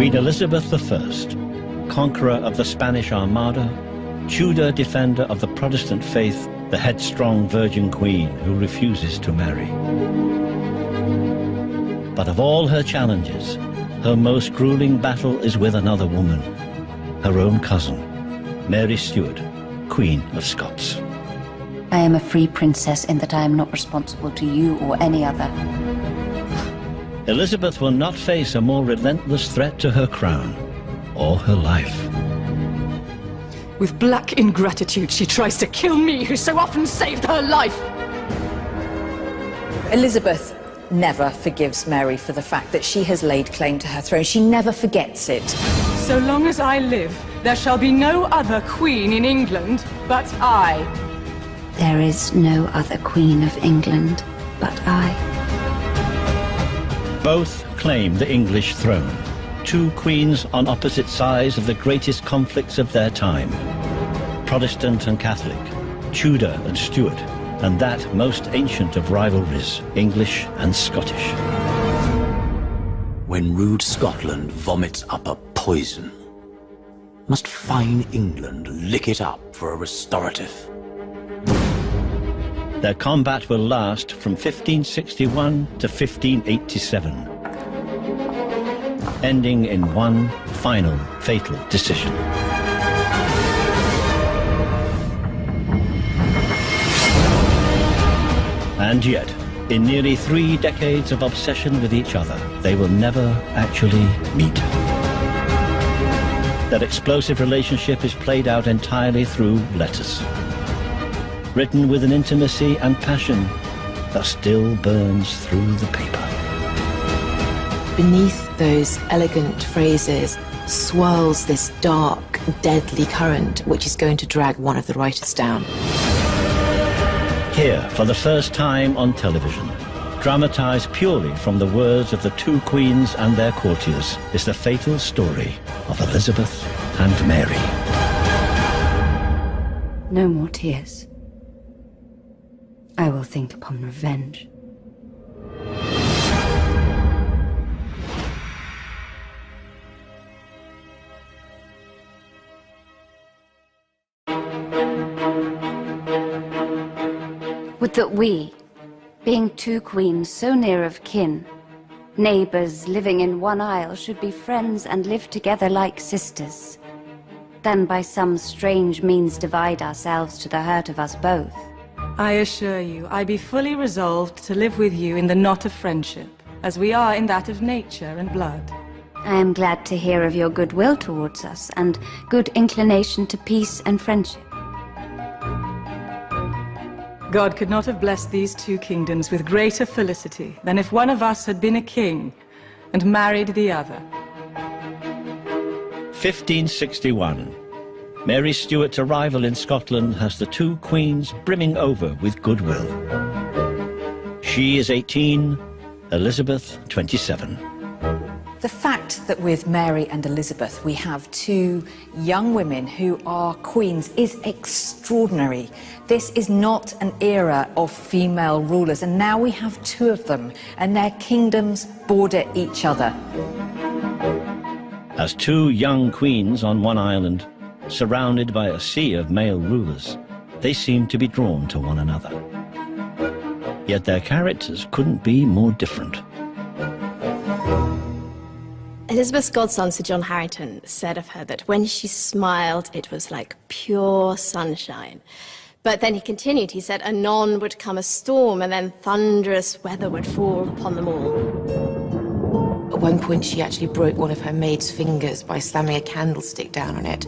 Queen Elizabeth I, conqueror of the Spanish Armada, Tudor defender of the Protestant faith, the headstrong virgin queen who refuses to marry. But of all her challenges, her most grueling battle is with another woman, her own cousin, Mary Stuart, Queen of Scots. I am a free princess in that I am not responsible to you or any other. Elizabeth will not face a more relentless threat to her crown or her life. With black ingratitude, she tries to kill me, who so often saved her life. Elizabeth never forgives Mary for the fact that she has laid claim to her throne. She never forgets it. So long as I live, there shall be no other queen in England but I. There is no other Queen of England but I. Both claim the English throne. Two queens on opposite sides of the greatest conflicts of their time. Protestant and Catholic, Tudor and Stuart, and that most ancient of rivalries, English and Scottish. When rude Scotland vomits up a poison, must fine England lick it up for a restorative? Their combat will last from 1561 to 1587, ending in one final fatal decision. And yet, in nearly 3 decades of obsession with each other, they will never actually meet. Their explosive relationship is played out entirely through letters, written with an intimacy and passion that still burns through the paper. Beneath those elegant phrases swirls this dark, deadly current which is going to drag one of the writers down. Here, for the first time on television, dramatized purely from the words of the two queens and their courtiers, is the fatal story of Elizabeth and Mary. No more tears. I will think upon revenge. Would that we, being two queens so near of kin, neighbors living in one isle, should be friends and live together like sisters, than by some strange means divide ourselves to the hurt of us both. I assure you, I be fully resolved to live with you in the knot of friendship, as we are in that of nature and blood. I am glad to hear of your goodwill towards us, and good inclination to peace and friendship. God could not have blessed these two kingdoms with greater felicity than if one of us had been a king and married the other. 1561. Mary Stuart's arrival in Scotland has the two queens brimming over with goodwill. She is 18, Elizabeth 27. The fact that with Mary and Elizabeth we have two young women who are queens is extraordinary. This is not an era of female rulers, and now we have two of them, and their kingdoms border each other. As two young queens on one island, surrounded by a sea of male rulers, they seem to be drawn to one another. Yet their characters couldn't be more different. Elizabeth's godson, Sir John Harrington, said of her that when she smiled, it was like pure sunshine. But then he continued, he said, anon would come a storm, and then thunderous weather would fall upon them all. At one point, she actually broke one of her maid's fingers by slamming a candlestick down on it.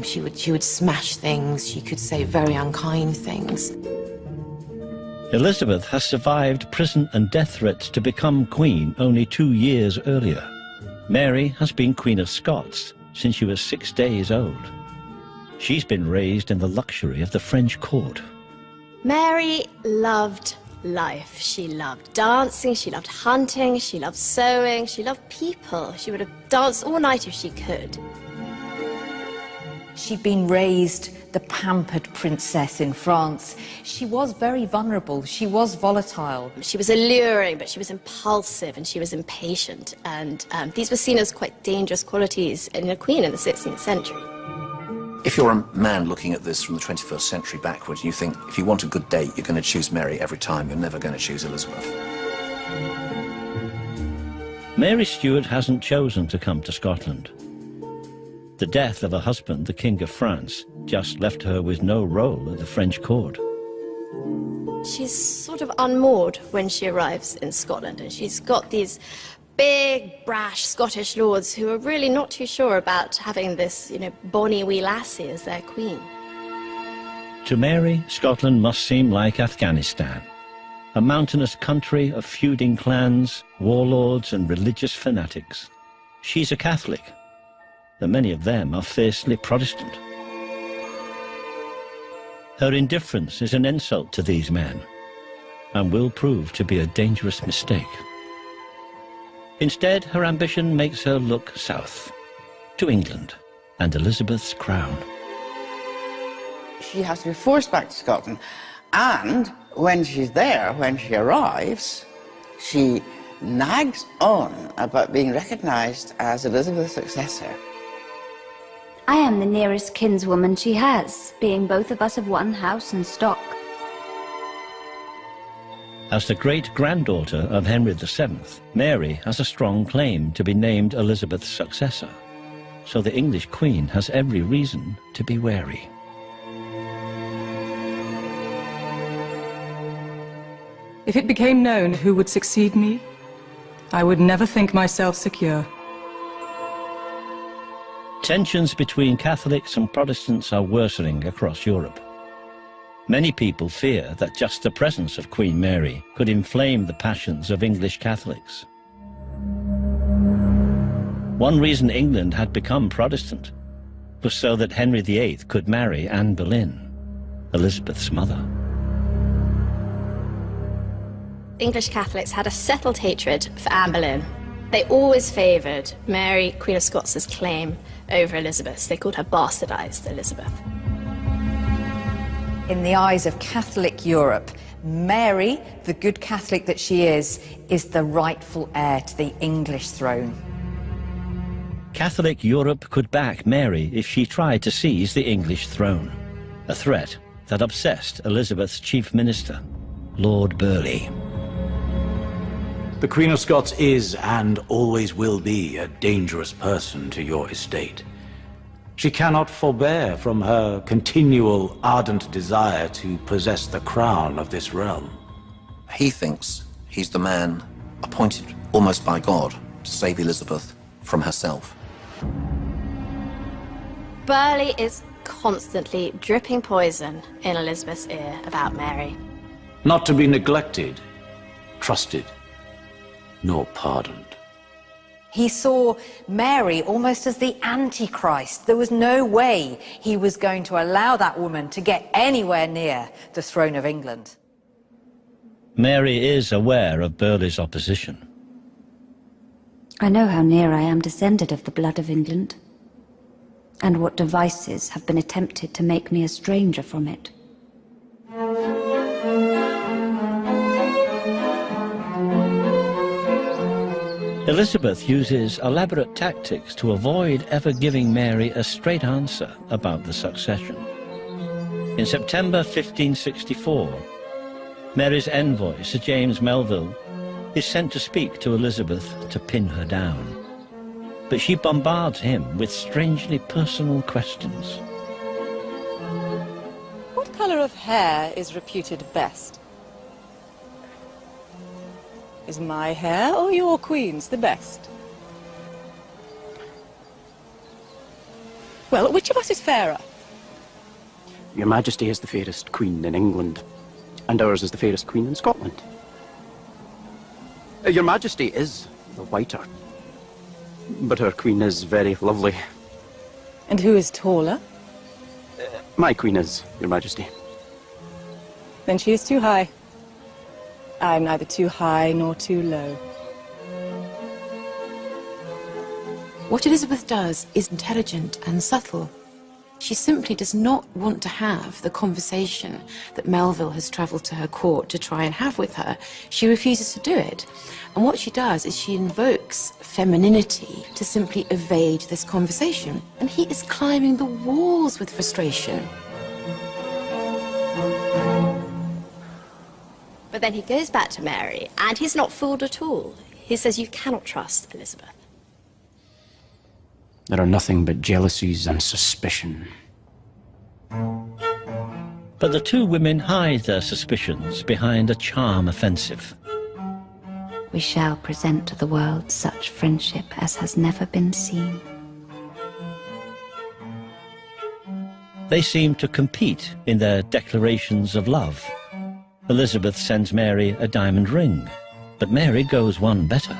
She would smash things. She could say very unkind things. Elizabeth has survived prison and death threats to become queen only 2 years earlier. Mary has been Queen of Scots since she was 6 days old. She's been raised in the luxury of the French court. Mary loved life. She loved dancing, she loved hunting, she loved sewing, she loved people. She would have danced all night if she could. She'd been raised the pampered princess in France. She was very vulnerable. She was volatile. She was alluring, but she was impulsive and she was impatient. And these were seen as quite dangerous qualities in a queen in the 16th century. If you're a man looking at this from the 21st century backwards, you think if you want a good date, you're going to choose Mary every time. You're never going to choose Elizabeth. Mary Stuart hasn't chosen to come to Scotland. The death of her husband, the King of France, just left her with no role at the French court. She's sort of unmoored when she arrives in Scotland, and she's got these big, brash Scottish lords who are really not too sure about having this, bonny wee lassie as their queen. To Mary, Scotland must seem like Afghanistan, a mountainous country of feuding clans, warlords and religious fanatics. She's a Catholic, and many of them are fiercely Protestant. Her indifference is an insult to these men, and will prove to be a dangerous mistake. Instead, her ambition makes her look south, to England and Elizabeth's crown. She has to be forced back to Scotland, and when she's there, when she arrives, she nags on about being recognised as Elizabeth's successor. I am the nearest kinswoman she has, being both of us of one house and stock. As the great-granddaughter of Henry VII, Mary has a strong claim to be named Elizabeth's successor, so the English Queen has every reason to be wary. If it became known who would succeed me, I would never think myself secure. Tensions between Catholics and Protestants are worsening across Europe. Many people fear that just the presence of Queen Mary could inflame the passions of English Catholics. One reason England had become Protestant was so that Henry VIII could marry Anne Boleyn, Elizabeth's mother. English Catholics had a settled hatred for Anne Boleyn. They always favoured Mary, Queen of Scots' claim over Elizabeth's. They called her bastardized Elizabeth. In the eyes of Catholic Europe, Mary, the good Catholic that she is the rightful heir to the English throne. Catholic Europe could back Mary if she tried to seize the English throne, a threat that obsessed Elizabeth's chief minister, Lord Burleigh. The Queen of Scots is, and always will be, a dangerous person to your estate. She cannot forbear from her continual, ardent desire to possess the crown of this realm. He thinks he's the man appointed almost by God to save Elizabeth from herself. Burleigh is constantly dripping poison in Elizabeth's ear about Mary. Not to be neglected, trusted, nor pardoned. He saw Mary almost as the Antichrist. There was no way he was going to allow that woman to get anywhere near the throne of England. Mary is aware of Burleigh's opposition. I know how near I am descended of the blood of England, and what devices have been attempted to make me a stranger from it. Elizabeth uses elaborate tactics to avoid ever giving Mary a straight answer about the succession. In September 1564, Mary's envoy, Sir James Melville, is sent to speak to Elizabeth to pin her down. But she bombards him with strangely personal questions. What colour of hair is reputed best? Is my hair or your queen's the best? Well, which of us is fairer? Your Majesty is the fairest queen in England, and ours is the fairest queen in Scotland. Your Majesty is the whiter, but our queen is very lovely. And who is taller? My queen is, Your Majesty. Then she is too high. I'm neither too high nor too low. What Elizabeth does is intelligent and subtle. She simply does not want to have the conversation that Melville has travelled to her court to try and have with her. She refuses to do it. And what she does is she invokes femininity to simply evade this conversation. And he is climbing the walls with frustration. But then he goes back to Mary, and he's not fooled at all. He says you cannot trust Elizabeth. There are nothing but jealousies and suspicion. But the two women hide their suspicions behind a charm offensive. We shall present to the world such friendship as has never been seen. They seem to compete in their declarations of love. Elizabeth sends Mary a diamond ring, but Mary goes one better.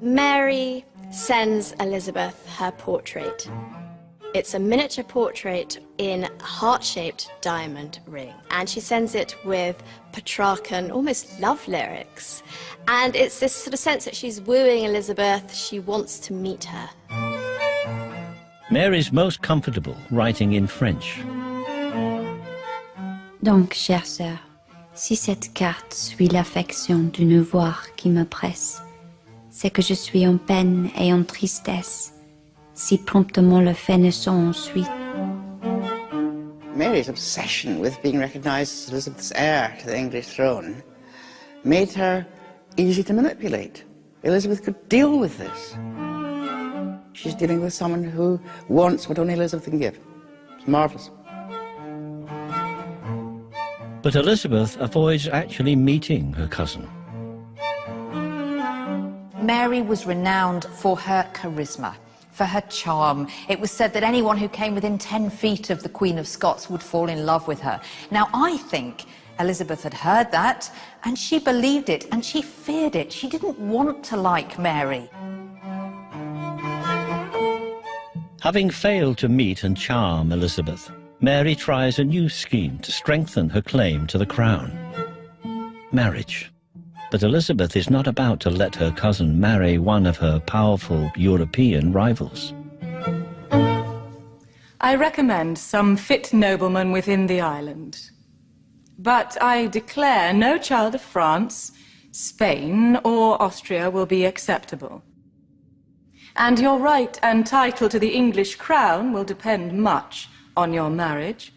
Mary sends Elizabeth her portrait. It's a miniature portrait in a heart-shaped diamond ring, and she sends it with Petrarchan, almost love lyrics. And it's this sort of sense that she's wooing Elizabeth, she wants to meet her. Mary's most comfortable writing in French. Donc, chère sœur, si cette carte suit l'affection d'une voix qui me presse, c'est que je suis en peine et en tristesse, si promptement le fait ne s'en suit. Mary's obsession with being recognised as Elizabeth's heir to the English throne made her easy to manipulate. Elizabeth could deal with this. She's dealing with someone who wants what only Elizabeth can give. It's marvellous. But Elizabeth avoids actually meeting her cousin. Mary was renowned for her charisma, for her charm. It was said that anyone who came within 10 feet of the Queen of Scots would fall in love with her. Now, I think Elizabeth had heard that, and she believed it, and she feared it. She didn't want to like Mary. Having failed to meet and charm Elizabeth, Mary tries a new scheme to strengthen her claim to the crown. Marriage. But Elizabeth is not about to let her cousin marry one of her powerful European rivals. I recommend some fit nobleman within the island. But I declare no child of France, Spain, or Austria will be acceptable. And your right and title to the English crown will depend much on your marriage.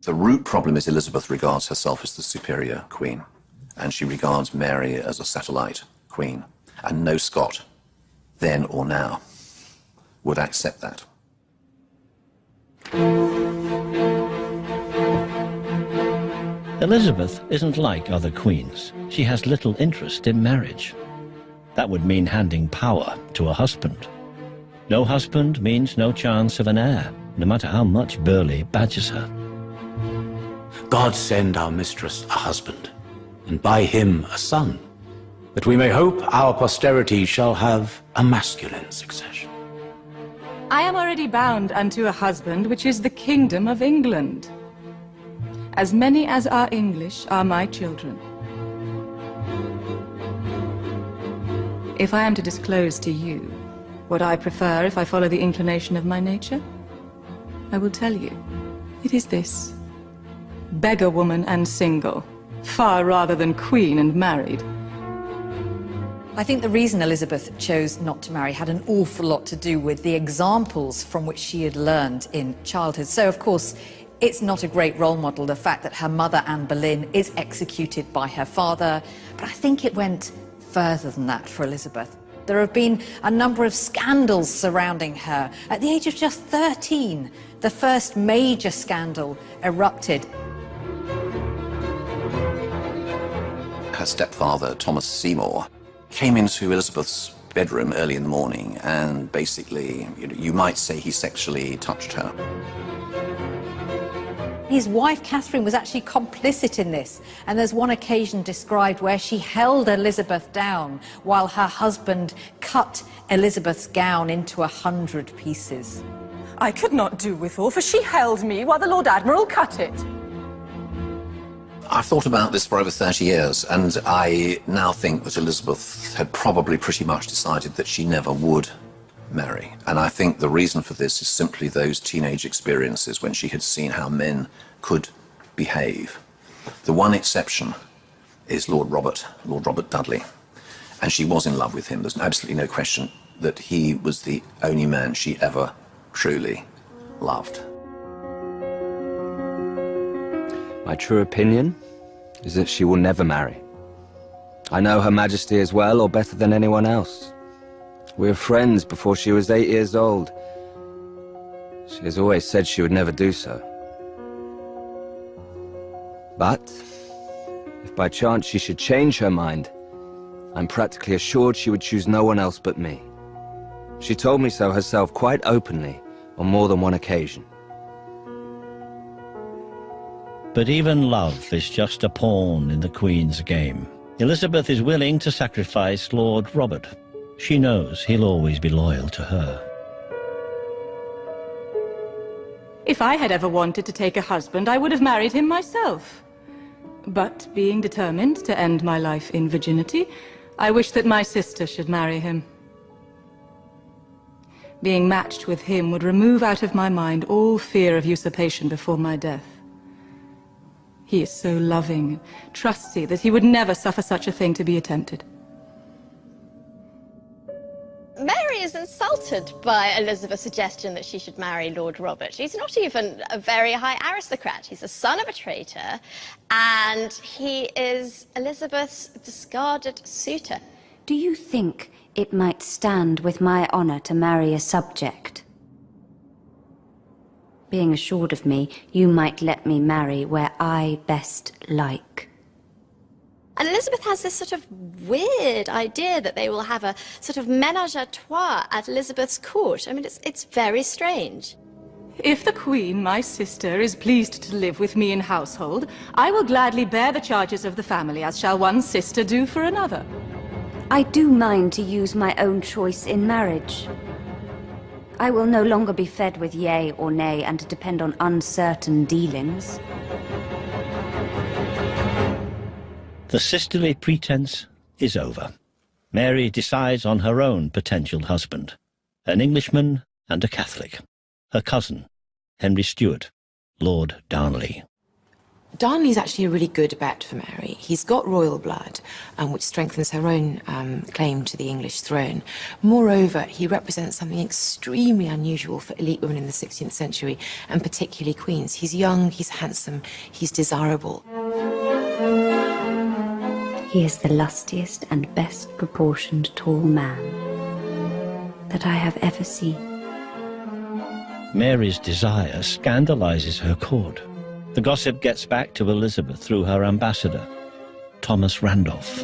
The root problem is Elizabeth regards herself as the superior queen, and she regards Mary as a satellite queen, and no Scot, then or now, would accept that. Elizabeth isn't like other queens. She has little interest in marriage. That would mean handing power to a husband. No husband means no chance of an heir, no matter how much Burleigh badgers her. God send our mistress a husband, and by him a son, that we may hope our posterity shall have a masculine succession. I am already bound unto a husband, which is the kingdom of England. As many as are English are my children. If I am to disclose to you what I prefer if I follow the inclination of my nature, I will tell you. It is this: beggar woman and single, far rather than queen and married. I think the reason Elizabeth chose not to marry had an awful lot to do with the examples from which she had learned in childhood. So, of course, it's not a great role model, the fact that her mother, Anne Boleyn, is executed by her father. But I think it went further than that for Elizabeth. There have been a number of scandals surrounding her. At the age of just 13, the first major scandal erupted. Her stepfather, Thomas Seymour, came into Elizabeth's bedroom early in the morning and basically, you might say he sexually touched her. His wife, Catherine, was actually complicit in this, and there's one occasion described where she held Elizabeth down while her husband cut Elizabeth's gown into 100 pieces. I could not do withal, for she held me while the Lord Admiral cut it. I've thought about this for over 30 years, and I now think that Elizabeth had probably pretty much decided that she never would Mary. And I think the reason for this is simply those teenage experiences when she had seen how men could behave. The one exception is Lord Robert Dudley. And she was in love with him. There's absolutely no question that he was the only man she ever truly loved. My true opinion is that she will never marry. I know Her Majesty as well or better than anyone else. We were friends before she was 8 years old. She has always said she would never do so. But if by chance she should change her mind, I'm practically assured she would choose no one else but me. She told me so herself quite openly on more than one occasion. But even love is just a pawn in the Queen's game. Elizabeth is willing to sacrifice Lord Robert. She knows he'll always be loyal to her. If I had ever wanted to take a husband, I would have married him myself. But being determined to end my life in virginity, I wish that my sister should marry him. Being matched with him would remove out of my mind all fear of usurpation before my death. He is so loving, trusty, that he would never suffer such a thing to be attempted. Mary is insulted by Elizabeth's suggestion that she should marry Lord Robert. He's not even a very high aristocrat. He's the son of a traitor, and he is Elizabeth's discarded suitor. Do you think it might stand with my honor to marry a subject? Being assured of me, you might let me marry where I best like. And Elizabeth has this sort of weird idea that they will have a sort of ménage à trois at Elizabeth's court. I mean, it's very strange. If the Queen, my sister, is pleased to live with me in household, I will gladly bear the charges of the family, as shall one sister do for another. I do mind to use my own choice in marriage. I will no longer be fed with yea or nay and to depend on uncertain dealings. The sisterly pretense is over. Mary decides on her own potential husband, an Englishman and a Catholic, her cousin, Henry Stuart, Lord Darnley. Darnley's actually a really good bet for Mary. He's got royal blood, which strengthens her own claim to the English throne. Moreover, he represents something extremely unusual for elite women in the 16th century, and particularly queens. He's young, he's handsome, he's desirable. He is the lustiest and best proportioned tall man that I have ever seen. Mary's desire scandalizes her court. The gossip gets back to Elizabeth through her ambassador, Thomas Randolph.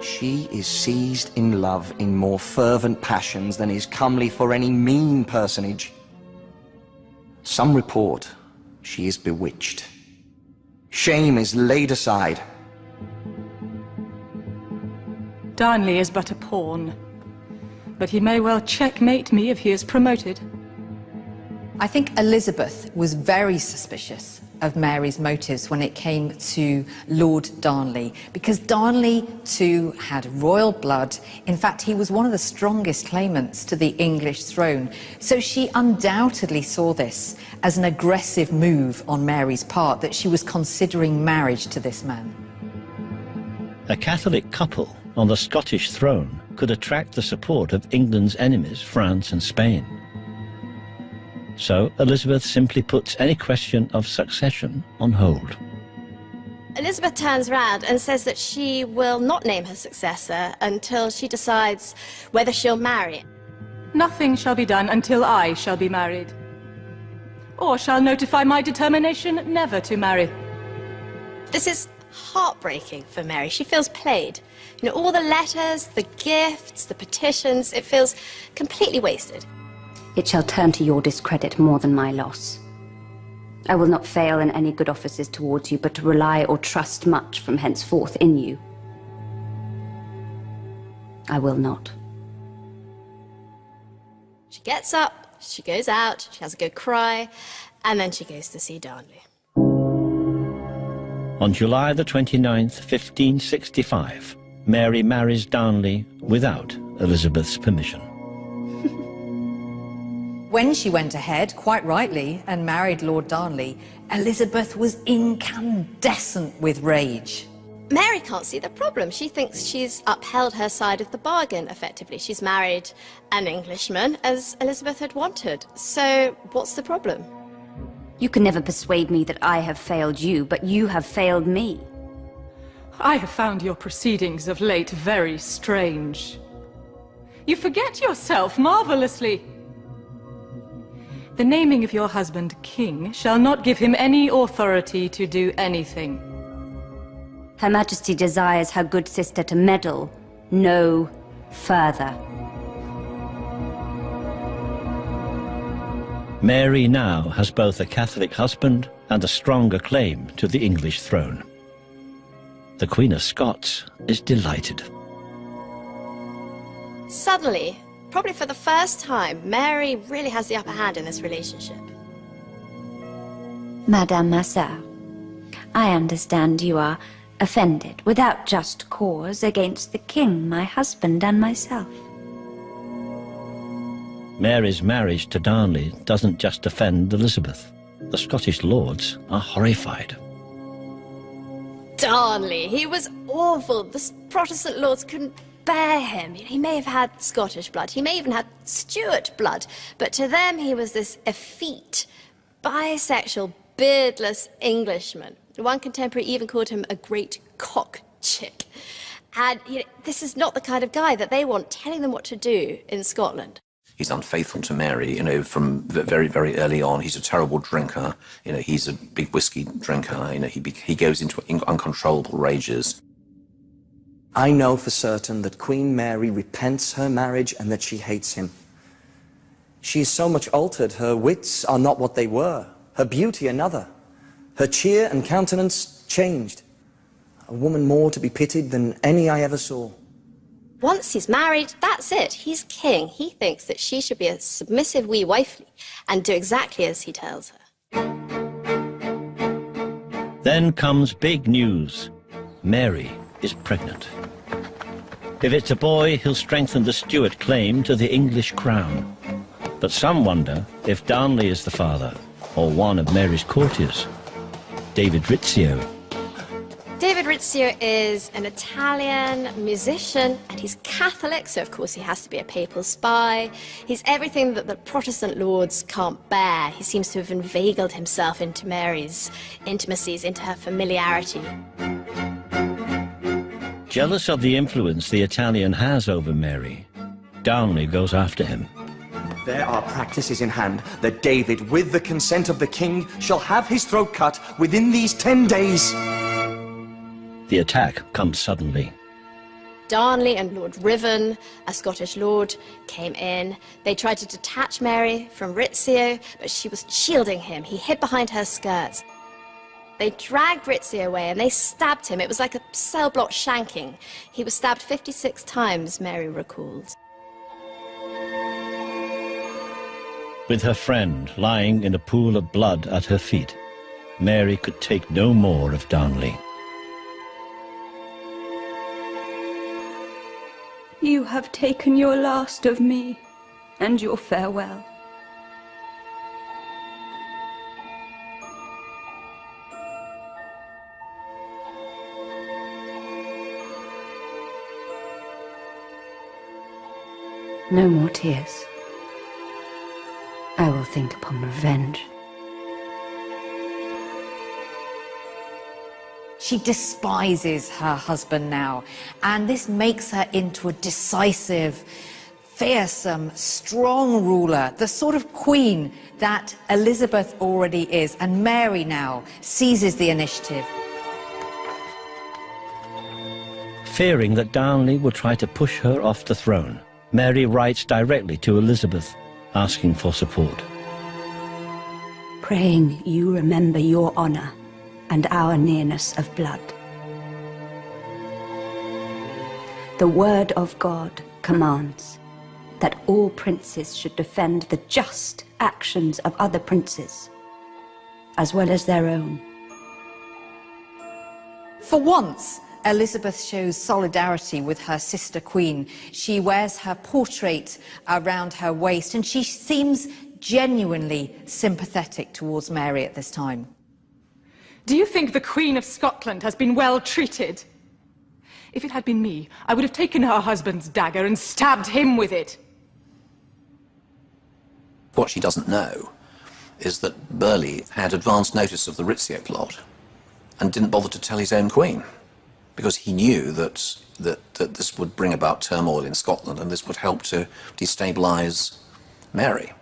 She is seized in love in more fervent passions than is comely for any mean personage. Some report she is bewitched. Shame is laid aside. Darnley is but a pawn, but he may well checkmate me if he is promoted. I think Elizabeth was very suspicious of Mary's motives when it came to Lord Darnley, because Darnley too had royal blood. In fact, he was one of the strongest claimants to the English throne. So she undoubtedly saw this as an aggressive move on Mary's part, that she was considering marriage to this man. A Catholic couple on the Scottish throne could attract the support of England's enemies, France and Spain. So Elizabeth simply puts any question of succession on hold. Elizabeth turns around and says that she will not name her successor until she decides whether she'll marry. Nothing shall be done until I shall be married, or shall notify my determination never to marry. This is heartbreaking for Mary. She feels played. You know, all the letters, the gifts, the petitions, it feels completely wasted. It shall turn to your discredit more than my loss. I will not fail in any good offices towards you, but to rely or trust much from henceforth in you. I will not. She gets up, she goes out, she has a good cry, and then she goes to see Darnley. On July the 29th, 1565, Mary marries Darnley without Elizabeth's permission. When she went ahead, quite rightly, and married Lord Darnley, Elizabeth was incandescent with rage. Mary can't see the problem. She thinks she's upheld her side of the bargain, effectively. She's married an Englishman, as Elizabeth had wanted. So what's the problem? You can never persuade me that I have failed you, but you have failed me. I have found your proceedings of late very strange. You forget yourself marvelously. The naming of your husband king shall not give him any authority to do anything. Her Majesty desires her good sister to meddle no further. Mary now has both a Catholic husband and a stronger claim to the English throne. The Queen of Scots is delighted. Suddenly, probably for the first time, Mary really has the upper hand in this relationship. Madame ma sœur, I understand you are offended without just cause against the king, my husband, and myself. Mary's marriage to Darnley doesn't just offend Elizabeth. The Scottish lords are horrified. Darnley, he was awful. The Protestant lords couldn't bear him. He may have had Scottish blood, he may even have Stuart blood, but to them he was this effete, bisexual, beardless Englishman. One contemporary even called him a great cock chick. And this is not the kind of guy that they want telling them what to do in Scotland. He's unfaithful to Mary, from very, very early on. He's a terrible drinker. He's a big whiskey drinker. He goes into uncontrollable rages. I know for certain that Queen Mary repents her marriage and that she hates him. She is so much altered. Her wits are not what they were. Her beauty another. Her cheer and countenance changed. A woman more to be pitied than any I ever saw. Once he's married, that's it. He's king. He thinks that she should be a submissive wee wifely and do exactly as he tells her. Then comes big news. Mary is pregnant. If it's a boy, he'll strengthen the Stuart claim to the English crown. But some wonder if Darnley is the father, or one of Mary's courtiers. David Rizzio. David Rizzio is an Italian musician, and he's Catholic, so of course he has to be a papal spy. He's everything that the Protestant lords can't bear. He seems to have inveigled himself into Mary's intimacies, into her familiarity. Jealous of the influence the Italian has over Mary, Darnley goes after him. There are practices in hand that David, with the consent of the king, shall have his throat cut within these 10 days. The attack comes suddenly. Darnley and Lord Riven, a Scottish lord, came in. They tried to detach Mary from Rizzio, but she was shielding him. He hid behind her skirts. They dragged Rizzio away and they stabbed him. It was like a cell block shanking. He was stabbed 56 times, Mary recalled. With her friend lying in a pool of blood at her feet, Mary could take no more of Darnley. You have taken your last of me, and your farewell. No more tears. I will think upon revenge. She despises her husband now, and this makes her into a decisive, fearsome, strong ruler, the sort of queen that Elizabeth already is, and Mary now seizes the initiative. Fearing that Darnley will try to push her off the throne, Mary writes directly to Elizabeth, asking for support. Praying you remember your honor and our nearness of blood. The word of God commands that all princes should defend the just actions of other princes, as well as their own. For once, Elizabeth shows solidarity with her sister queen. She wears her portrait around her waist, and she seems genuinely sympathetic towards Mary at this time. Do you think the Queen of Scotland has been well treated? If it had been me, I would have taken her husband's dagger and stabbed him with it. What she doesn't know is that Burghley had advance notice of the Rizzio plot and didn't bother to tell his own queen, because he knew that this would bring about turmoil in Scotland and this would help to destabilise Mary.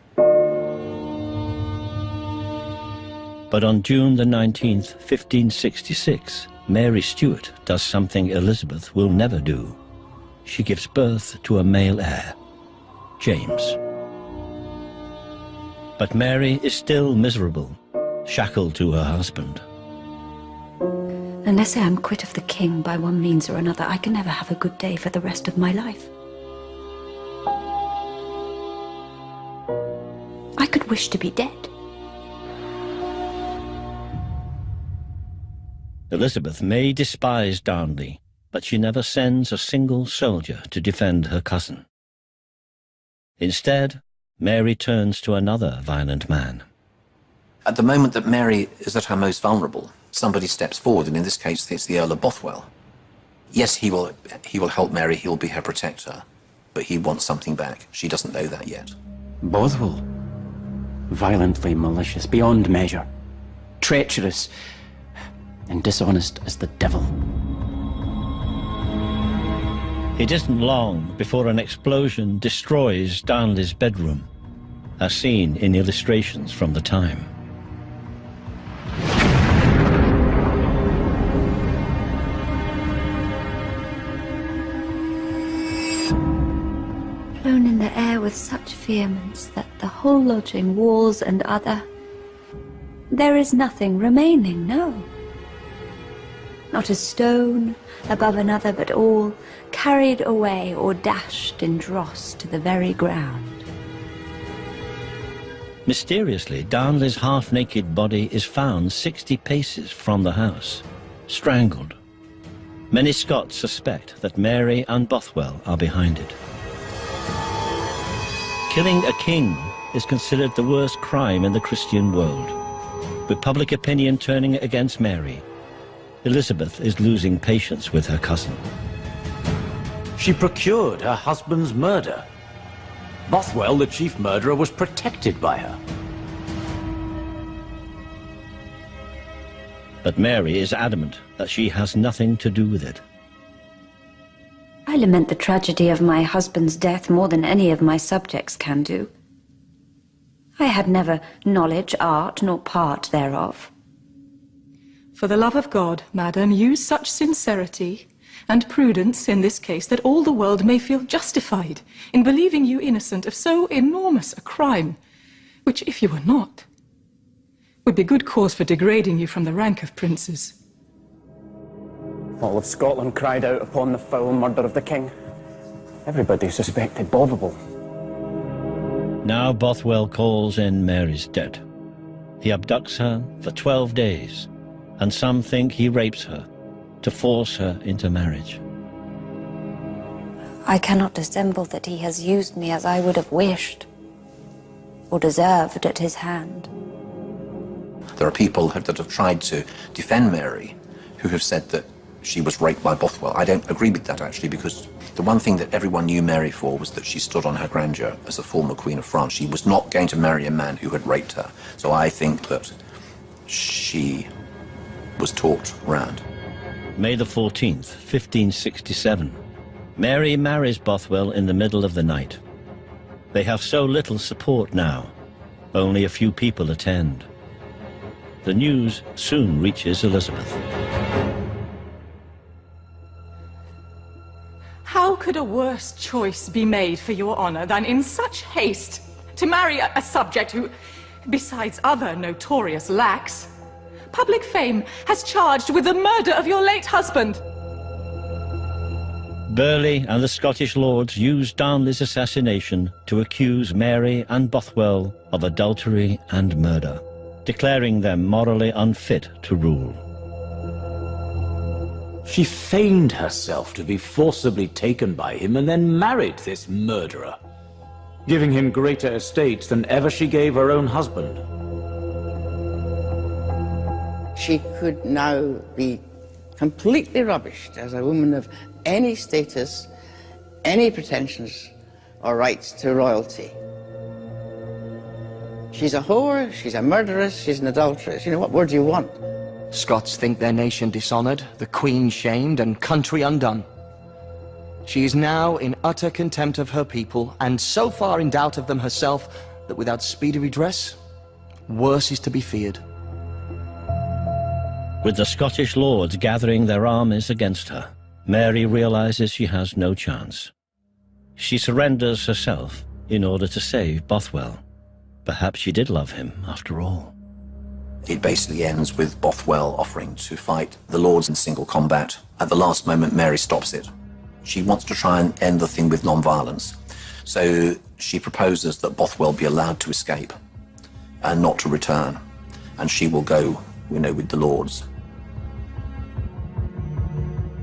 But on June the 19th, 1566, Mary Stuart does something Elizabeth will never do. She gives birth to a male heir, James. But Mary is still miserable, shackled to her husband. Unless I am quit of the king by one means or another, I can never have a good day for the rest of my life. I could wish to be dead. Elizabeth may despise Darnley, but she never sends a single soldier to defend her cousin. Instead, Mary turns to another violent man. At the moment that Mary is at her most vulnerable, somebody steps forward, and in this case it's the Earl of Bothwell. Yes, he will help Mary, he'll be her protector, but he wants something back. She doesn't know that yet. Bothwell? Violently malicious, beyond measure. Treacherous and dishonest as the devil. It isn't long before an explosion destroys Darnley's bedroom, as seen in illustrations from the time. Flown in the air with such vehemence that the whole lodging, walls and other, there is nothing remaining, no. Not a stone above another, but all carried away or dashed in dross to the very ground. Mysteriously, Darnley's half-naked body is found 60 paces from the house, strangled. Many Scots suspect that Mary and Bothwell are behind it. Killing a king is considered the worst crime in the Christian world. With public opinion turning against Mary, Elizabeth is losing patience with her cousin. She procured her husband's murder. Bothwell, the chief murderer, was protected by her. But Mary is adamant that she has nothing to do with it. I lament the tragedy of my husband's death more than any of my subjects can do. I had never knowledge, art, nor part thereof. For the love of God, madam, use such sincerity and prudence in this case that all the world may feel justified in believing you innocent of so enormous a crime, which, if you were not, would be good cause for degrading you from the rank of princes. All of Scotland cried out upon the foul murder of the king. Everybody suspected Bothwell. Now Bothwell calls in Mary's debt. He abducts her for 12 days, and some think he rapes her to force her into marriage. I cannot dissemble that he has used me as I would have wished, or deserved at his hand. There are people that have tried to defend Mary who have said that she was raped by Bothwell. I don't agree with that, actually, because the one thing that everyone knew Mary for was that she stood on her grandeur as a former Queen of France. She was not going to marry a man who had raped her. So I think that she was talked round. May the 14th, 1567. Mary marries Bothwell in the middle of the night. They have so little support now. Only a few people attend. The news soon reaches Elizabeth. How could a worse choice be made for your honor than in such haste to marry a subject who, besides other notorious lacks, public fame has charged with the murder of your late husband? Burghley and the Scottish lords used Darnley's assassination to accuse Mary and Bothwell of adultery and murder, declaring them morally unfit to rule. She feigned herself to be forcibly taken by him and then married this murderer, giving him greater estates than ever she gave her own husband. She could now be completely rubbished as a woman of any status, any pretensions or rights to royalty. She's a whore, she's a murderess, she's an adulteress. You know, what more do you want? Scots think their nation dishonoured, the Queen shamed, and country undone. She is now in utter contempt of her people, and so far in doubt of them herself, that without speedy redress, worse is to be feared. With the Scottish lords gathering their armies against her, Mary realizes she has no chance. She surrenders herself in order to save Bothwell. Perhaps she did love him, after all. It basically ends with Bothwell offering to fight the lords in single combat. At the last moment, Mary stops it. She wants to try and end the thing with non-violence. So she proposes that Bothwell be allowed to escape and not to return. And she will go, you know, with the lords.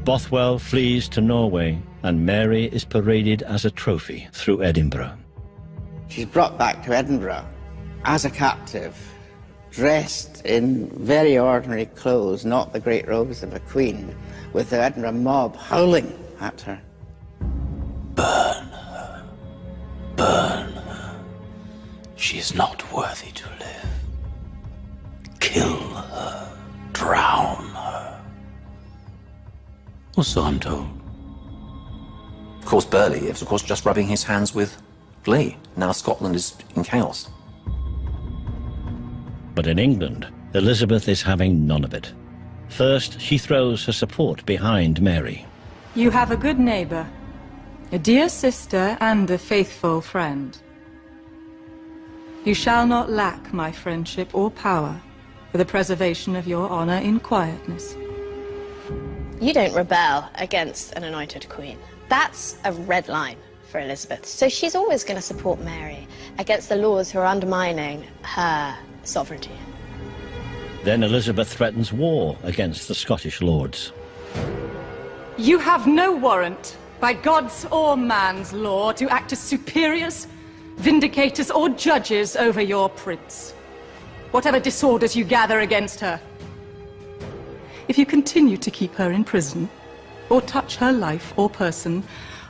Bothwell flees to Norway, and Mary is paraded as a trophy through Edinburgh. She's brought back to Edinburgh as a captive, dressed in very ordinary clothes, not the great robes of a queen, with the Edinburgh mob howling at her. Burn her. Burn her. She is not worthy to live. Kill her. Drown her. Or so I'm told. Of course, Burghley is, of course, just rubbing his hands with glee. Now Scotland is in chaos. But in England, Elizabeth is having none of it. First, she throws her support behind Mary. You have a good neighbor, a dear sister and a faithful friend. You shall not lack my friendship or power for the preservation of your honor in quietness. You don't rebel against an anointed queen. That's a red line for Elizabeth. So she's always going to support Mary against the lords who are undermining her sovereignty. Then Elizabeth threatens war against the Scottish lords. You have no warrant, by God's or man's law, to act as superiors, vindicators, or judges over your prince. Whatever disorders you gather against her. If you continue to keep her in prison, or touch her life or person,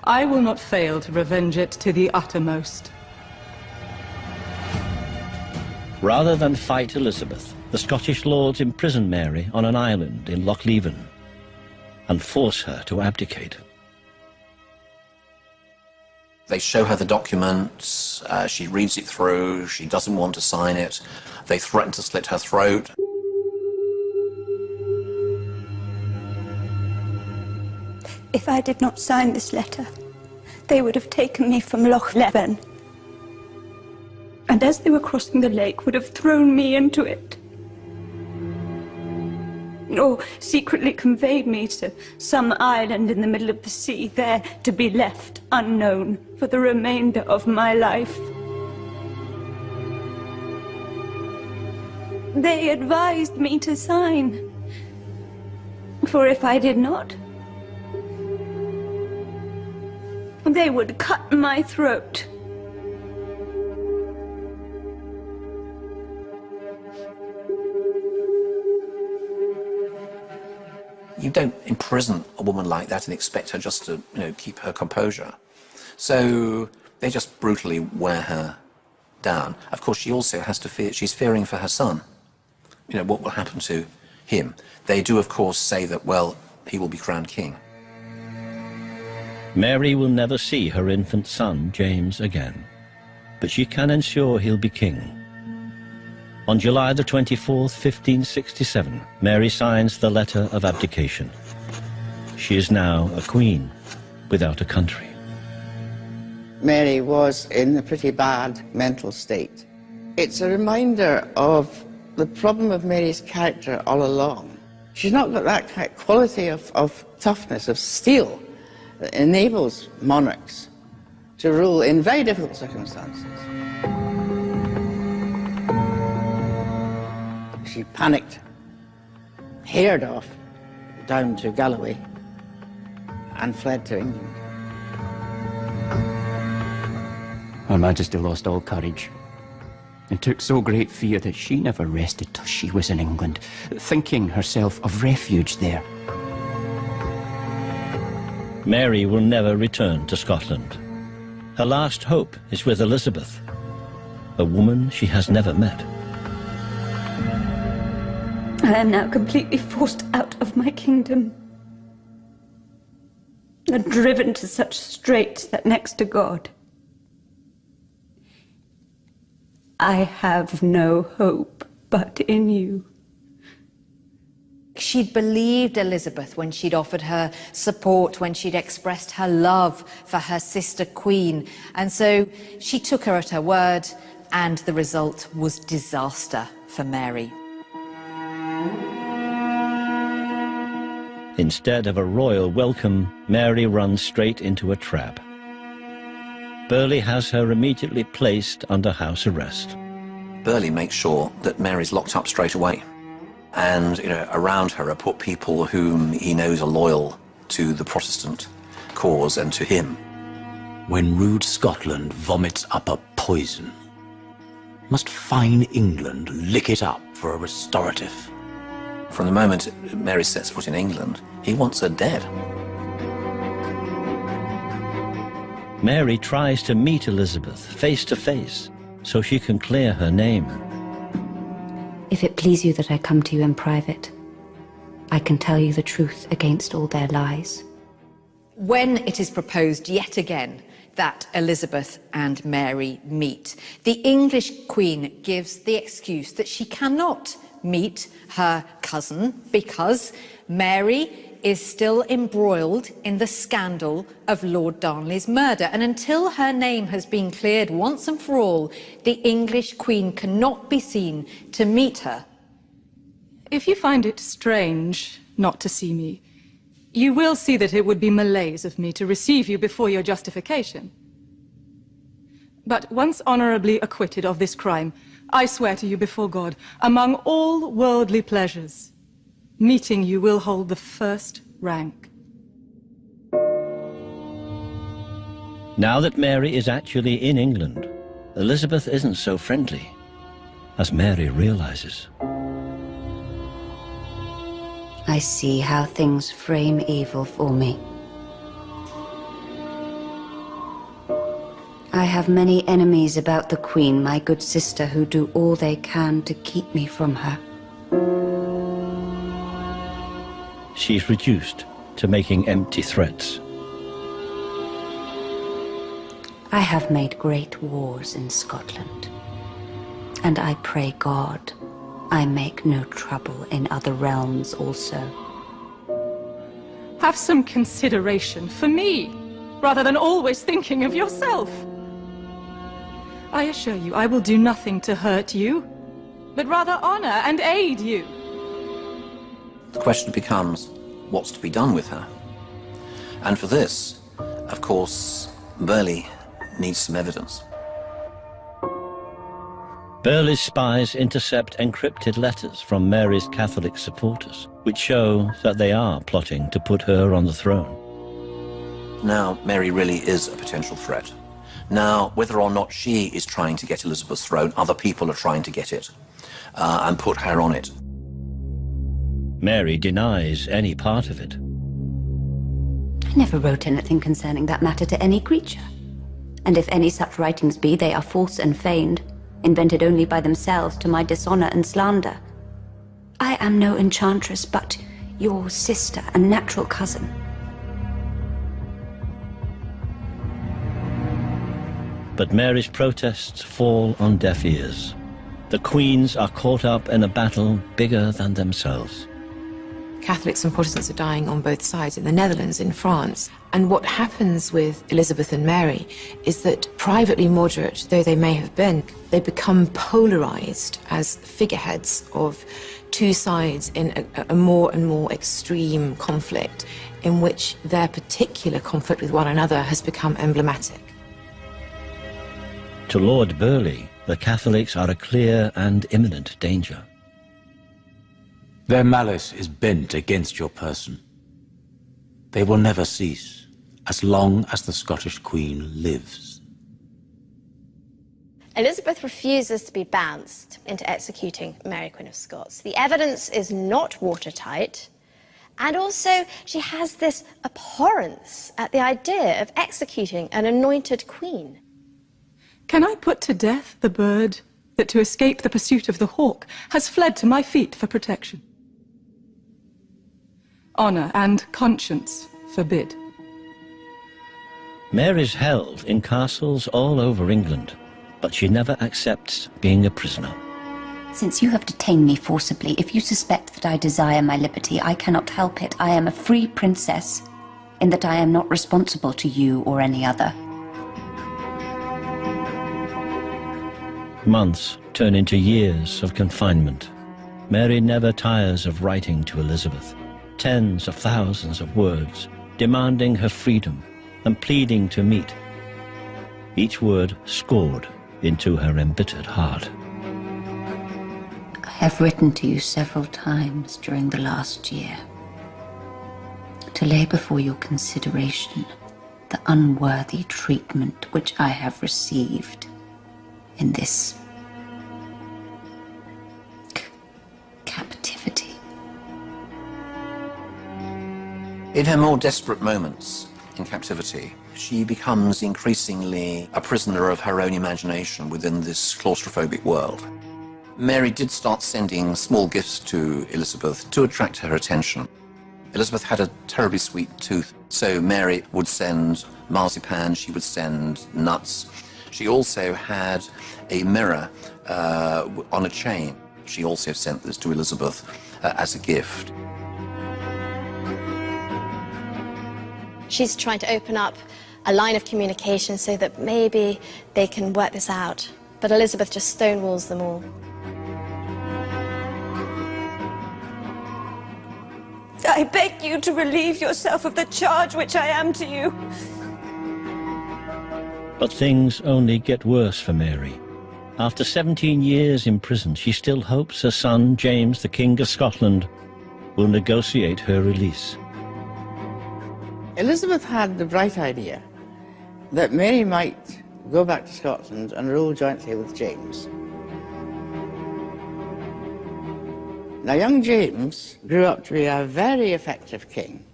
I will not fail to revenge it to the uttermost. Rather than fight Elizabeth, the Scottish lords imprison Mary on an island in Loch Leven and force her to abdicate. They show her the documents, she reads it through, she doesn't want to sign it, they threaten to slit her throat. If I did not sign this letter, they would have taken me from Loch Leven, and as they were crossing the lake, would have thrown me into it, or secretly conveyed me to some island in the middle of the sea, there to be left unknown for the remainder of my life. They advised me to sign, for if I did not, they would cut my throat. You don't imprison a woman like that and expect her just to, you know, keep her composure. So they just brutally wear her down. Of course, she also has to fear, she's fearing for her son. You know, what will happen to him? They do, of course, say that, well, he will be crowned king. Mary will never see her infant son, James, again, but she can ensure he'll be king. On July the 24th, 1567, Mary signs the letter of abdication. She is now a queen without a country. Mary was in a pretty bad mental state. It's a reminder of the problem of Mary's character all along. She's not got that kind of quality of toughness, of steel, that enables monarchs to rule in very difficult circumstances. She panicked, hared off down to Galloway, and fled to England. Her Majesty lost all courage and took so great fear that she never rested till she was in England, thinking herself of refuge there. Mary will never return to Scotland. Her last hope is with Elizabeth, a woman she has never met. I am now completely forced out of my kingdom and driven to such straits that next to God, I have no hope but in you. She'd believed Elizabeth when she'd offered her support, when she'd expressed her love for her sister Queen. And so she took her at her word, and the result was disaster for Mary. Instead of a royal welcome, Mary runs straight into a trap. Burghley has her immediately placed under house arrest. Burghley makes sure that Mary's locked up straight away. And, around her are put people whom he knows are loyal to the Protestant cause and to him. When rude Scotland vomits up a poison, must fine England lick it up for a restorative? From the moment Mary sets foot in England, he wants her dead. Mary tries to meet Elizabeth face to face so she can clear her name. If it please you that I come to you in private, I can tell you the truth against all their lies. When it is proposed yet again that Elizabeth and Mary meet, the English Queen gives the excuse that she cannot meet her cousin because Mary is still embroiled in the scandal of Lord Darnley's murder. And until her name has been cleared once and for all, the English Queen cannot be seen to meet her. If you find it strange not to see me, you will see that it would be malaise of me to receive you before your justification. But once honorably acquitted of this crime, I swear to you before God, among all worldly pleasures, meeting you will hold the first rank. Now that Mary is actually in England, Elizabeth isn't so friendly, as Mary realizes. I see how things frame evil for me. I have many enemies about the Queen, my good sister, who do all they can to keep me from her. She's reduced to making empty threats. I have made great wars in Scotland, and I pray God I make no trouble in other realms also. Have some consideration for me, rather than always thinking of yourself. I assure you, I will do nothing to hurt you, but rather honor and aid you. The question becomes, what's to be done with her? And for this, of course, Burghley needs some evidence. Burghley's spies intercept encrypted letters from Mary's Catholic supporters, which show that they are plotting to put her on the throne. Now, Mary really is a potential threat. Now, whether or not she is trying to get Elizabeth's throne, other people are trying to get it and put her on it. Mary denies any part of it. I never wrote anything concerning that matter to any creature. And if any such writings be, they are false and feigned, invented only by themselves to my dishonor and slander. I am no enchantress, but your sister and natural cousin. But Mary's protests fall on deaf ears. The queens are caught up in a battle bigger than themselves. Catholics and Protestants are dying on both sides, in the Netherlands, in France. And what happens with Elizabeth and Mary is that, privately moderate though they may have been, they become polarized as figureheads of two sides in a more and more extreme conflict, in which their particular conflict with one another has become emblematic. To Lord Burghley, the Catholics are a clear and imminent danger. Their malice is bent against your person. They will never cease, as long as the Scottish Queen lives. Elizabeth refuses to be bounced into executing Mary, Queen of Scots. The evidence is not watertight, and also she has this abhorrence at the idea of executing an anointed queen. Can I put to death the bird that, to escape the pursuit of the hawk, has fled to my feet for protection? Honour and conscience forbid. Mary's held in castles all over England, but she never accepts being a prisoner. Since you have detained me forcibly, if you suspect that I desire my liberty, I cannot help it. I am a free princess, in that I am not responsible to you or any other. Months turn into years of confinement. Mary never tires of writing to Elizabeth, tens of thousands of words, demanding her freedom and pleading to meet. Each word scored into her embittered heart. I have written to you several times during the last year to lay before your consideration the unworthy treatment which I have received in this captivity. In her more desperate moments in captivity, she becomes increasingly a prisoner of her own imagination within this claustrophobic world. Mary did start sending small gifts to Elizabeth to attract her attention. Elizabeth had a terribly sweet tooth, so Mary would send marzipan, she would send nuts. She also had a mirror on a chain. She also sent this to Elizabeth as a gift. She's trying to open up a line of communication so that maybe they can work this out. But Elizabeth just stonewalls them all. I beg you to relieve yourself of the charge which I am to you. But things only get worse for Mary. After 17 years in prison, she still hopes her son, James, the King of Scotland, will negotiate her release. Elizabeth had the bright idea that Mary might go back to Scotland and rule jointly with James. Now, young James grew up to be a very effective king.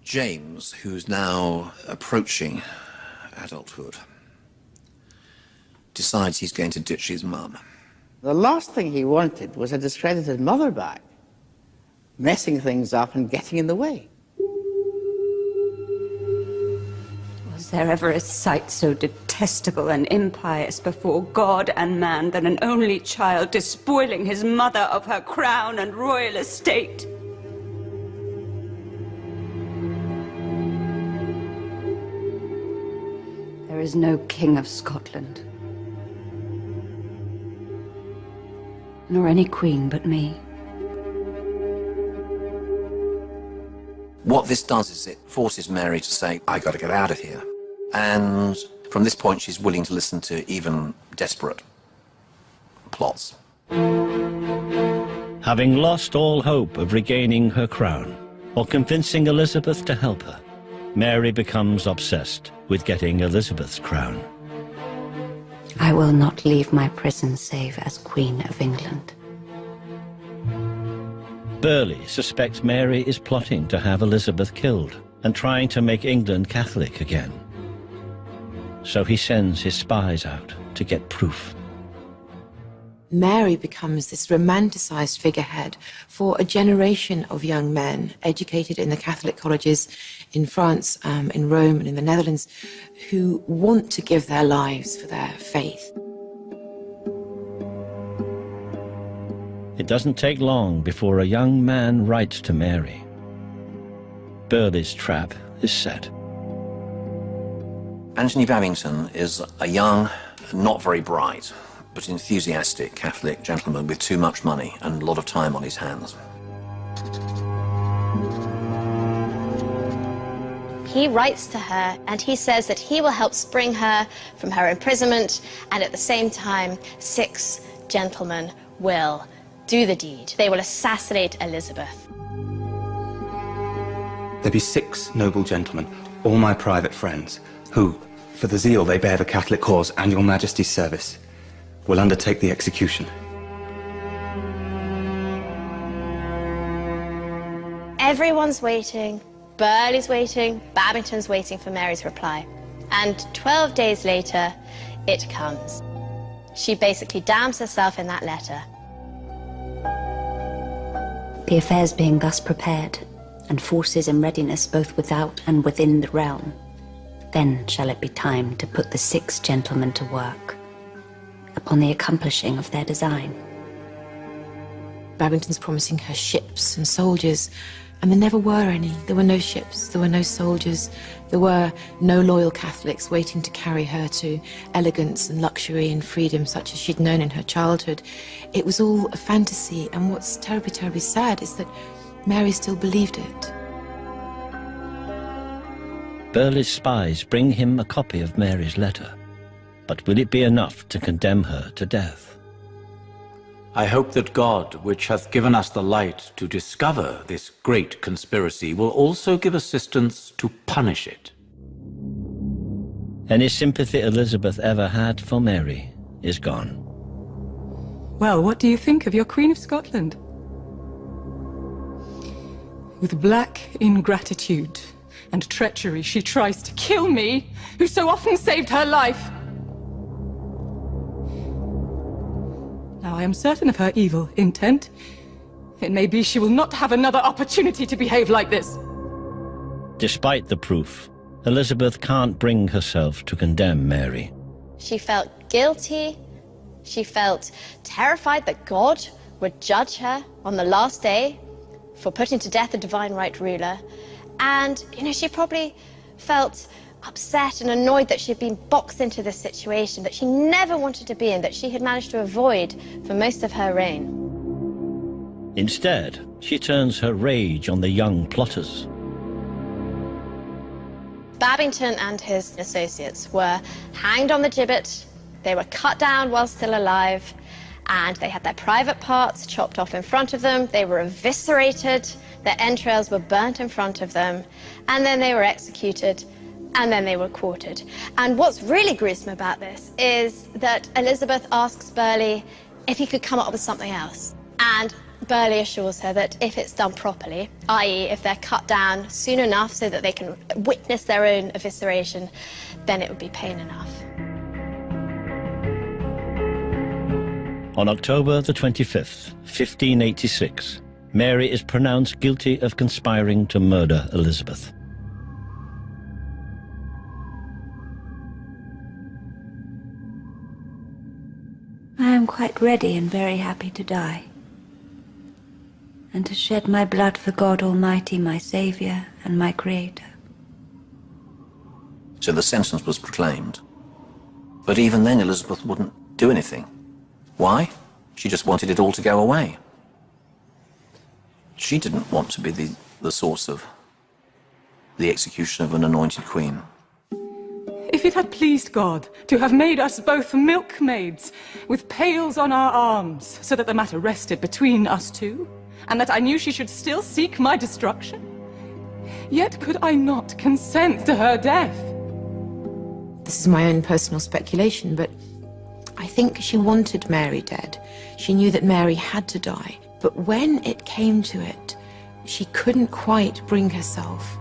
James, who's now approaching adulthood, decides he's going to ditch his mum. The last thing he wanted was a discredited mother back, messing things up and getting in the way. Was there ever a sight so detestable and impious before God and man than an only child despoiling his mother of her crown and royal estate? There is no King of Scotland, nor any queen but me. What this does is it forces Mary to say, I got to get out of here. And from this point, she's willing to listen to even desperate plots. Having lost all hope of regaining her crown or convincing Elizabeth to help her, Mary becomes obsessed with getting Elizabeth's crown. I will not leave my prison save as Queen of England. Burghley suspects Mary is plotting to have Elizabeth killed and trying to make England Catholic again. So he sends his spies out to get proof. Mary becomes this romanticized figurehead for a generation of young men educated in the Catholic colleges in France, in Rome and in the Netherlands, who want to give their lives for their faith. It doesn't take long before a young man writes to Mary. Burghley's trap is set. Anthony Babington is a young, not very bright, but enthusiastic Catholic gentleman with too much money and a lot of time on his hands. He writes to her and he says that he will help spring her from her imprisonment, and at the same time 6 gentlemen will do the deed. They will assassinate Elizabeth. There be 6 noble gentlemen, all my private friends, who, for the zeal they bear the Catholic cause and your Majesty's service, will undertake the execution. Everyone's waiting. Burleigh's waiting. Babington's waiting for Mary's reply. And 12 days later, it comes. She basically damns herself in that letter. The affairs being thus prepared, and forces in readiness both without and within the realm, then shall it be time to put the 6 gentlemen to work upon the accomplishing of their design. Babington's promising her ships and soldiers, and there never were any. There were no ships, there were no soldiers, there were no loyal Catholics waiting to carry her to elegance and luxury and freedom such as she'd known in her childhood. It was all a fantasy, and what's terribly, terribly sad is that Mary still believed it. Burleigh's spies bring him a copy of Mary's letter, but will it be enough to condemn her to death? I hope that God, which hath given us the light to discover this great conspiracy, will also give assistance to punish it. Any sympathy Elizabeth ever had for Mary is gone. Well, what do you think of your Queen of Scotland? With black ingratitude and treachery, she tries to kill me, who so often saved her life. Now, I am certain of her evil intent. It may be she will not have another opportunity to behave like this. Despite the proof, Elizabeth can't bring herself to condemn Mary. She felt guilty. She felt terrified that God would judge her on the last day for putting to death the divine right ruler. And, she probably felt upset and annoyed that she'd been boxed into this situation that she never wanted to be in, that she had managed to avoid for most of her reign. Instead, she turns her rage on the young plotters. Babington and his associates were hanged on the gibbet, they were cut down while still alive, and they had their private parts chopped off in front of them, they were eviscerated, their entrails were burnt in front of them, and then they were executed, and then they were quartered. And what's really gruesome about this is that Elizabeth asks Burleigh if he could come up with something else. And Burleigh assures her that if it's done properly, i.e. if they're cut down soon enough so that they can witness their own evisceration, then it would be pain enough. On October the 25th, 1586, Mary is pronounced guilty of conspiring to murder Elizabeth. I am quite ready and very happy to die, and to shed my blood for God Almighty, my Saviour and my Creator. So the sentence was proclaimed. But even then, Elizabeth wouldn't do anything. Why? She just wanted it all to go away. She didn't want to be the source of the execution of an anointed queen. If it had pleased God to have made us both milkmaids with pails on our arms, so that the matter rested between us two, and that I knew she should still seek my destruction, yet could I not consent to her death. This is my own personal speculation, but I think she wanted Mary dead. She knew that Mary had to die, but when it came to it, she couldn't quite bring herself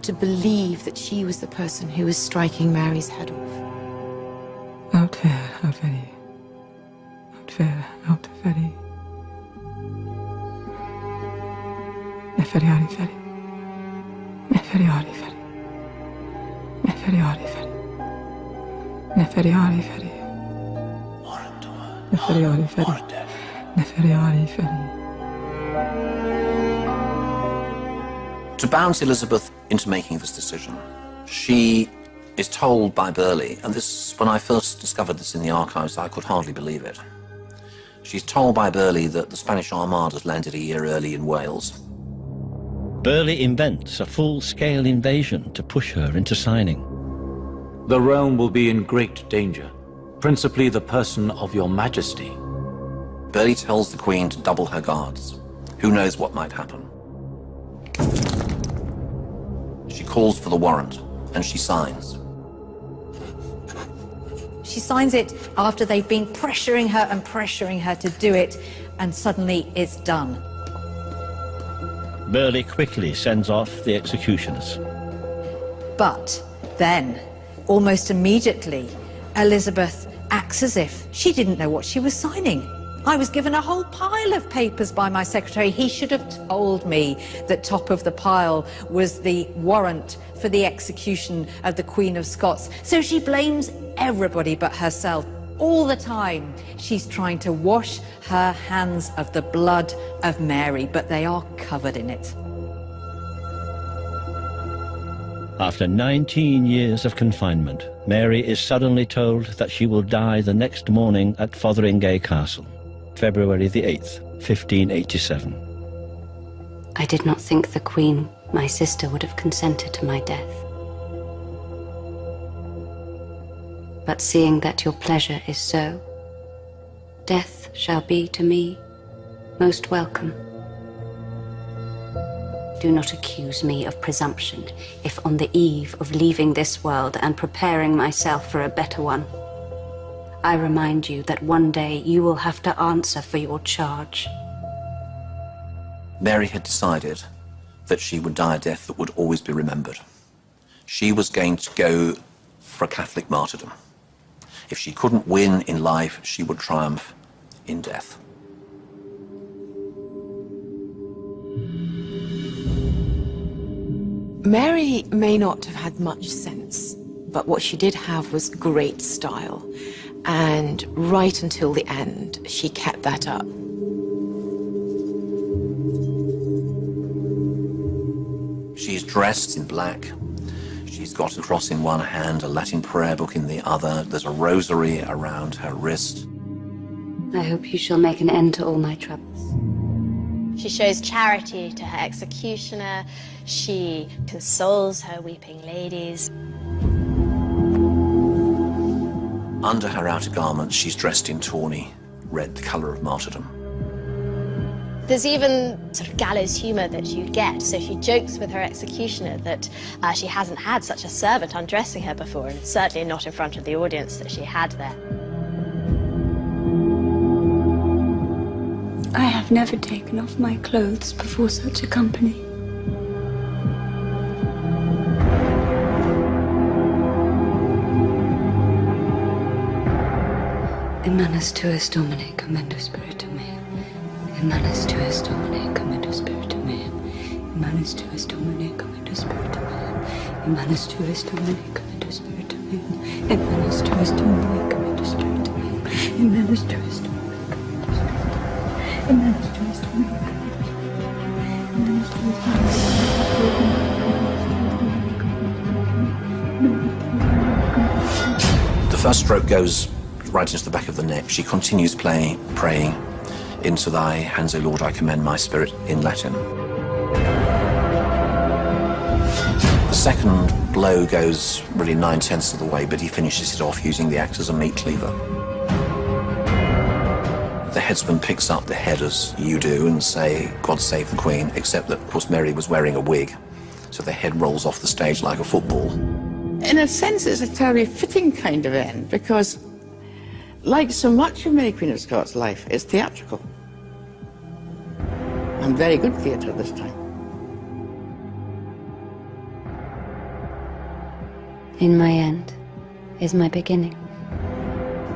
to believe that she was the person who was striking Mary's head off. Out fair, out very. Out fair, out very. Neferiari feri. Neferiari feri. Neferiari feri. Neferiari feri. Neferiari feri. Neferiari feri. To bounce Elizabeth into making this decision, she is told by Burleigh, and this, when I first discovered this in the archives, I could hardly believe it. She's told by Burleigh that the Spanish Armada has landed a year early in Wales. Burleigh invents a full-scale invasion to push her into signing. The realm will be in great danger, principally the person of your Majesty. Burleigh tells the Queen to double her guards. Who knows what might happen? She calls for the warrant, and she signs. She signs it after they've been pressuring her to do it, and suddenly it's done. Burghley quickly sends off the executioners. But then, almost immediately, Elizabeth acts as if she didn't know what she was signing. I was given a whole pile of papers by my secretary. He should have told me that top of the pile was the warrant for the execution of the Queen of Scots. So she blames everybody but herself. All the time, she's trying to wash her hands of the blood of Mary, but they are covered in it. After 19 years of confinement, Mary is suddenly told that she will die the next morning at Fotheringay Castle, February the 8th, 1587. I did not think the Queen, my sister, would have consented to my death. But seeing that your pleasure is so, death shall be to me most welcome. Do not accuse me of presumption if on the eve of leaving this world and preparing myself for a better one, I remind you that one day you will have to answer for your charge. Mary had decided that she would die a death that would always be remembered. She was going to go for a Catholic martyrdom. If she couldn't win in life, she would triumph in death. Mary may not have had much sense, but what she did have was great style. And right until the end, she kept that up. She's dressed in black. She's got a cross in one hand, a Latin prayer book in the other. There's a rosary around her wrist. I hope you shall make an end to all my troubles. She shows charity to her executioner. She consoles her weeping ladies. Under her outer garments, she's dressed in tawny red, the colour of martyrdom. There's even sort of gallows humour that you get. So she jokes with her executioner that she hasn't had such a servant undressing her before, and certainly not in front of the audience that she had there. I have never taken off my clothes before such a company. Immanus tuus Domine, commendo spiritum meum. Immanus tuus Domine, commendo spiritum meum. Immanus tuus Domine, commendo spiritum meum. Immanus tuus Domine, commendo spiritum meum. Immanus tuus Domine, commendo spiritum meum. Immanus tuus Domine. The first stroke goes right into the back of the neck. She continues praying, "Into thy hands, O Lord, I commend my spirit," in Latin. The second blow goes really 9/10 of the way, but he finishes it off using the axe as a meat cleaver. The headsman picks up the head as you do and say, "God save the Queen," except that, of course, Mary was wearing a wig, so the head rolls off the stage like a football. In a sense, it's a terribly fitting kind of end, because like so much of Mary Queen of Scots' life, it's theatrical. And very good theatre this time. In my end is my beginning.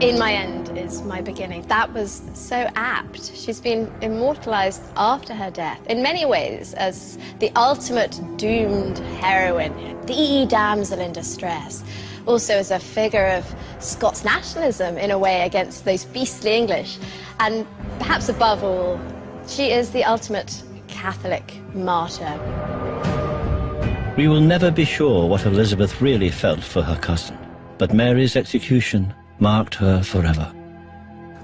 In my end is my beginning. That was so apt. She's been immortalized after her death, in many ways, as the ultimate doomed heroine, the damsel in distress. Also as a figure of Scots nationalism, in a way, against those beastly English. And perhaps above all, she is the ultimate Catholic martyr. We will never be sure what Elizabeth really felt for her cousin, but Mary's execution marked her forever.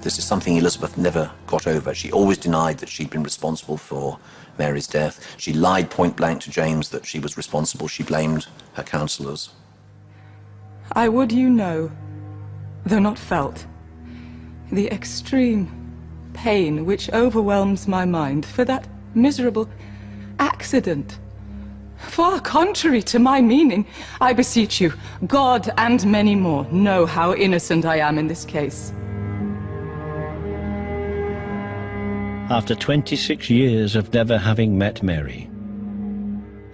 This is something Elizabeth never got over. She always denied that she'd been responsible for Mary's death. She lied point blank to James that she was responsible. She blamed her counsellors. I would you know, though not felt, the extreme pain which overwhelms my mind for that miserable accident Far contrary to my meaning. I beseech you, God and many more know how innocent I am in this case. After 26 years of never having met Mary,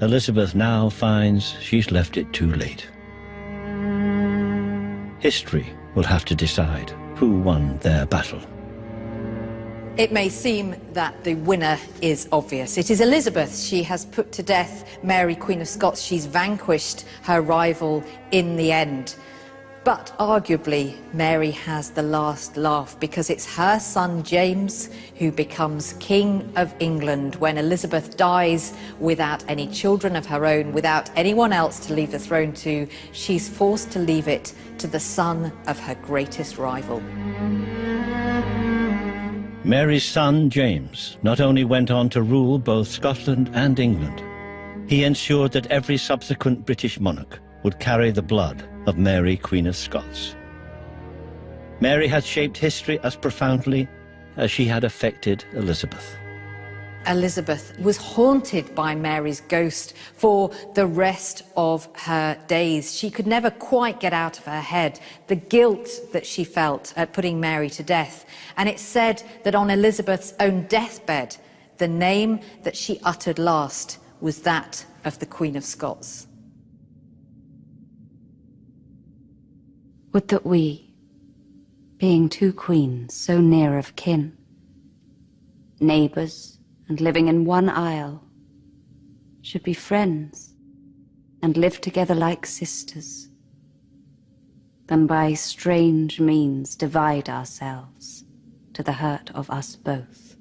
Elizabeth now finds she's left it too late. History will have to decide who won their battle. It may seem that the winner is obvious. It is Elizabeth. She has put to death Mary, Queen of Scots. She's vanquished her rival in the end. But arguably, Mary has the last laugh, because it's her son James who becomes King of England when Elizabeth dies without any children of her own, without anyone else to leave the throne to. She's forced to leave it to the son of her greatest rival. Mary's son, James, not only went on to rule both Scotland and England, he ensured that every subsequent British monarch would carry the blood of Mary, Queen of Scots. Mary had shaped history as profoundly as she had affected Elizabeth. Elizabeth was haunted by Mary's ghost for the rest of her days. She could never quite get out of her head the guilt that she felt at putting Mary to death. And it's said that on Elizabeth's own deathbed, the name that she uttered last was that of the Queen of Scots. Would that we, being two queens so near of kin, neighbours and living in one isle, should be friends and live together like sisters, than by strange means divide ourselves to the hurt of us both.